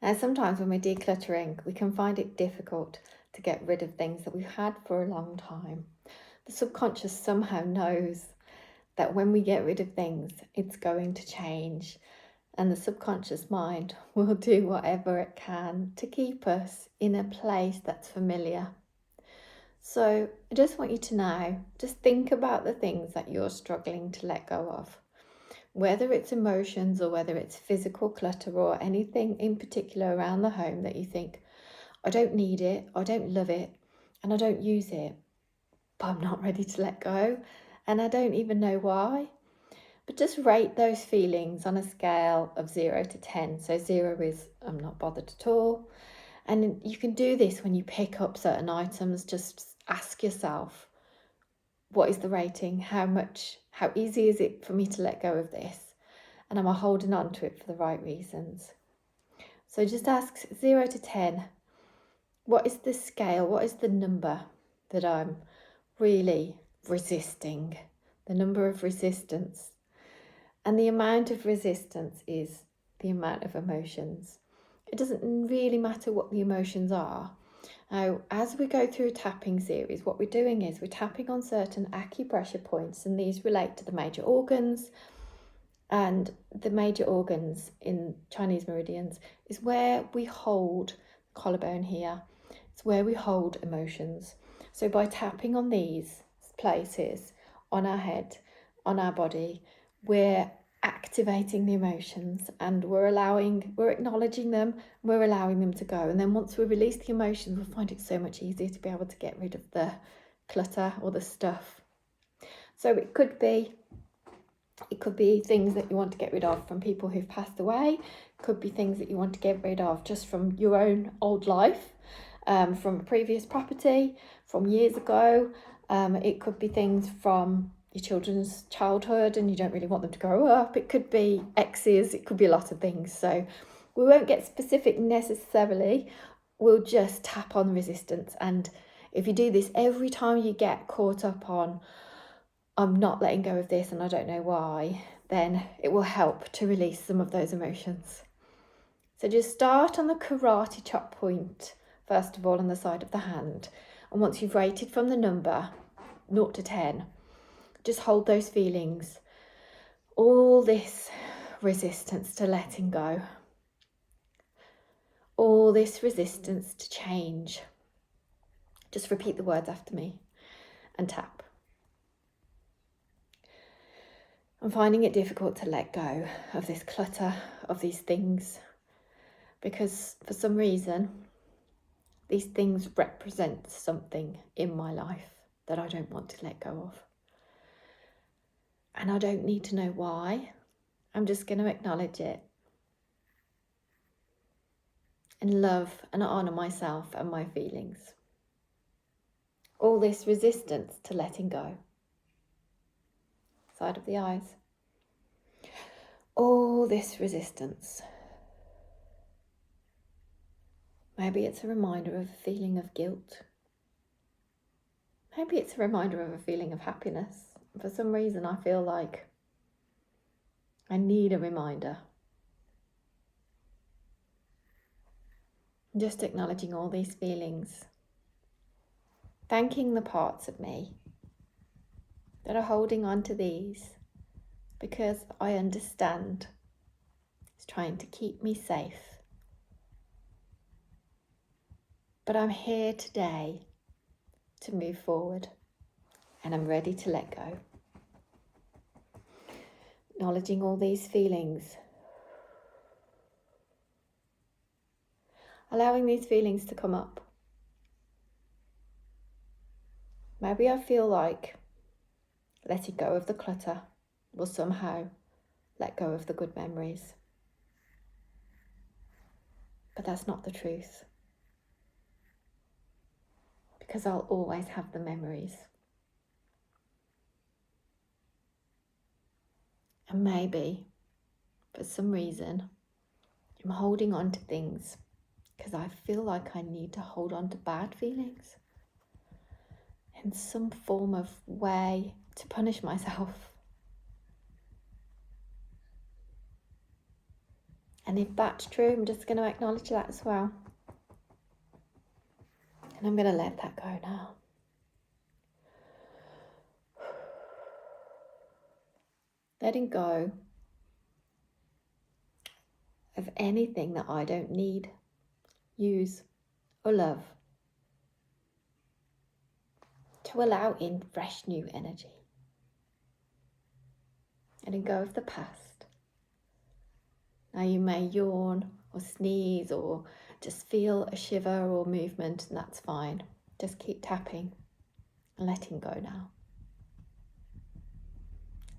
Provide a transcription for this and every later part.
Now, sometimes when we're decluttering, we can find it difficult to get rid of things that we've had for a long time. The subconscious somehow knows that when we get rid of things, it's going to change. And the subconscious mind will do whatever it can to keep us in a place that's familiar. So I just want you to now, just think about the things that you're struggling to let go of. Whether it's emotions or whether it's physical clutter or anything in particular around the home that you think, I don't need it, I don't love it, and I don't use it, but I'm not ready to let go, and I don't even know why. But just rate those feelings on a scale of 0 to 10. So 0 is I'm not bothered at all. And you can do this when you pick up certain items. Just ask yourself, what is the rating? How easy is it for me to let go of this? And am I holding on to it for the right reasons? So just ask 0 to 10. What is the scale? What is the number that I'm really resisting? The number of resistance. And the amount of resistance is the amount of emotions. It doesn't really matter what the emotions are. Now, as we go through a tapping series, what we're doing is we're tapping on certain acupressure points, and these relate to the major organs. And the major organs in Chinese meridians is where we hold collarbone here. It's where we hold emotions. So by tapping on these places on our head, on our body, we're activating the emotions, and we're acknowledging them, we're allowing them to go. And then once we release the emotions, we'll find it so much easier to be able to get rid of the clutter or the stuff. So it could be things that you want to get rid of from people who've passed away. It could be things that you want to get rid of just from your own old life, from a previous property, from years ago. It could be things from your children's childhood and you don't really want them to grow up. It could be exes, it could be a lot of things. So we won't get specific necessarily, we'll just tap on resistance. And if you do this every time you get caught up on, I'm not letting go of this and I don't know why, then it will help to release some of those emotions. So just start on the karate chop point, first of all, on the side of the hand. And once you've rated from the number 0 to 10, just hold those feelings, all this resistance to letting go, all this resistance to change. Just repeat the words after me and tap. I'm finding it difficult to let go of this clutter, of these things, because for some reason, these things represent something in my life that I don't want to let go of. And I don't need to know why. I'm just going to acknowledge it and love and honour myself and my feelings. All this resistance to letting go. Side of the eyes. All this resistance. Maybe it's a reminder of a feeling of guilt. Maybe it's a reminder of a feeling of happiness. For some reason, I feel like I need a reminder. Just acknowledging all these feelings. Thanking the parts of me that are holding on to these because I understand it's trying to keep me safe. But I'm here today to move forward and I'm ready to let go. Acknowledging all these feelings. Allowing these feelings to come up. Maybe I feel like letting go of the clutter will somehow let go of the good memories. But that's not the truth. Because I'll always have the memories. And maybe, for some reason, I'm holding on to things because I feel like I need to hold on to bad feelings in some form of way to punish myself. And if that's true, I'm just going to acknowledge that as well. And I'm going to let that go now. Letting go of anything that I don't need, use, or love, to allow in fresh new energy. Letting go of the past. Now you may yawn or sneeze or just feel a shiver or movement, and that's fine. Just keep tapping and letting go now.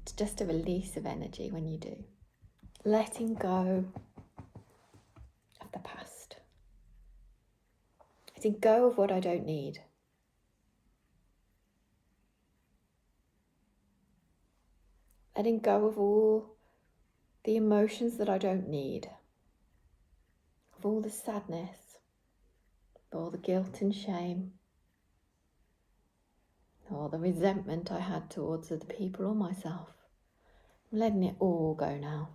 It's just a release of energy when you do. Letting go of the past. Letting go of what I don't need. Letting go of all the emotions that I don't need. Of all the sadness, of all the guilt and shame, or the resentment I had towards other people or myself. I'm letting it all go now.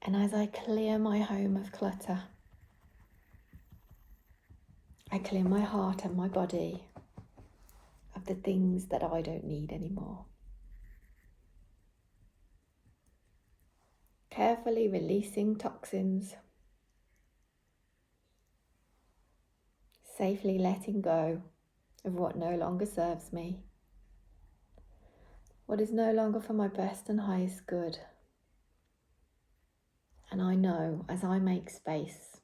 And as I clear my home of clutter, I clear my heart and my body of the things that I don't need anymore. Carefully releasing toxins, safely letting go of what no longer serves me, what is no longer for my best and highest good. And I know as I make space,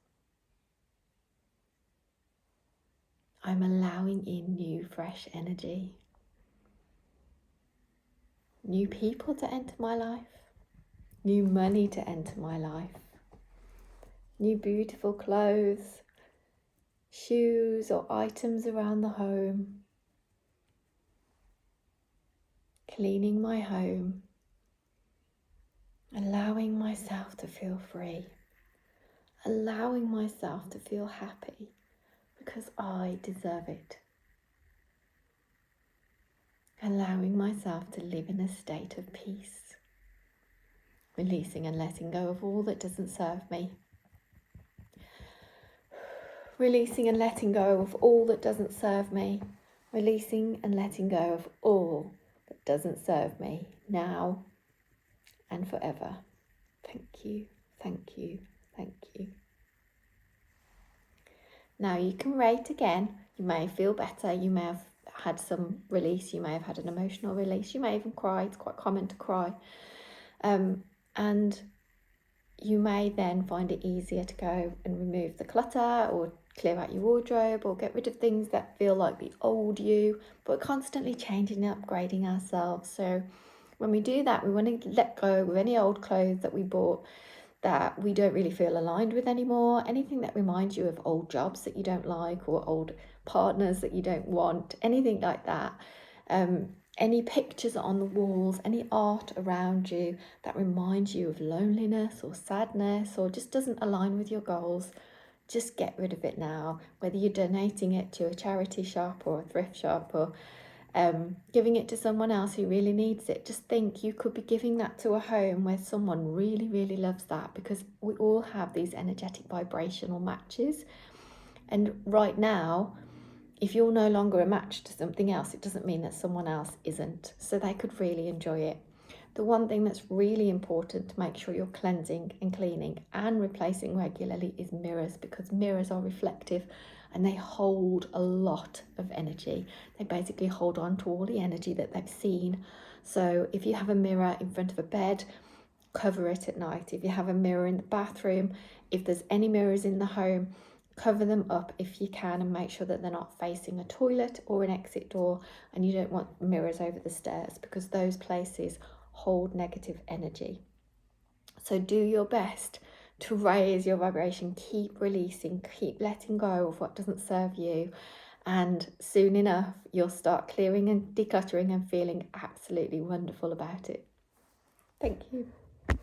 I'm allowing in new, fresh energy. New people to enter my life, new money to enter my life, new beautiful clothes, shoes or items around the home, cleaning my home, allowing myself to feel free, allowing myself to feel happy because I deserve it, allowing myself to live in a state of peace, releasing and letting go of all that doesn't serve me, releasing and letting go of all that doesn't serve me, releasing and letting go of all that doesn't serve me now and forever. Thank you, thank you, thank you. Now you can rate again. You may feel better, you may have had some release, you may have had an emotional release, you may even cry. It's quite common to cry. And you may then find it easier to go and remove the clutter or clear out your wardrobe or get rid of things that feel like the old you, but we're constantly changing and upgrading ourselves. So when we do that, we want to let go of any old clothes that we bought that we don't really feel aligned with anymore, anything that reminds you of old jobs that you don't like or old partners that you don't want, anything like that. Any pictures on the walls, any art around you that reminds you of loneliness or sadness or just doesn't align with your goals, just get rid of it now. Whether you're donating it to a charity shop or a thrift shop or giving it to someone else who really needs it, just think you could be giving that to a home where someone really, really loves that, because we all have these energetic vibrational matches. And right now, if you're no longer a match to something else, it doesn't mean that someone else isn't. So they could really enjoy it. The one thing that's really important to make sure you're cleansing and cleaning and replacing regularly is mirrors, because mirrors are reflective and they hold a lot of energy. They basically hold on to all the energy that they've seen. So if you have a mirror in front of a bed, cover it at night. If you have a mirror in the bathroom, if there's any mirrors in the home, cover them up if you can and make sure that they're not facing a toilet or an exit door, and you don't want mirrors over the stairs because those places hold negative energy. So do your best to raise your vibration, keep releasing, keep letting go of what doesn't serve you, and soon enough you'll start clearing and decluttering and feeling absolutely wonderful about it. Thank you.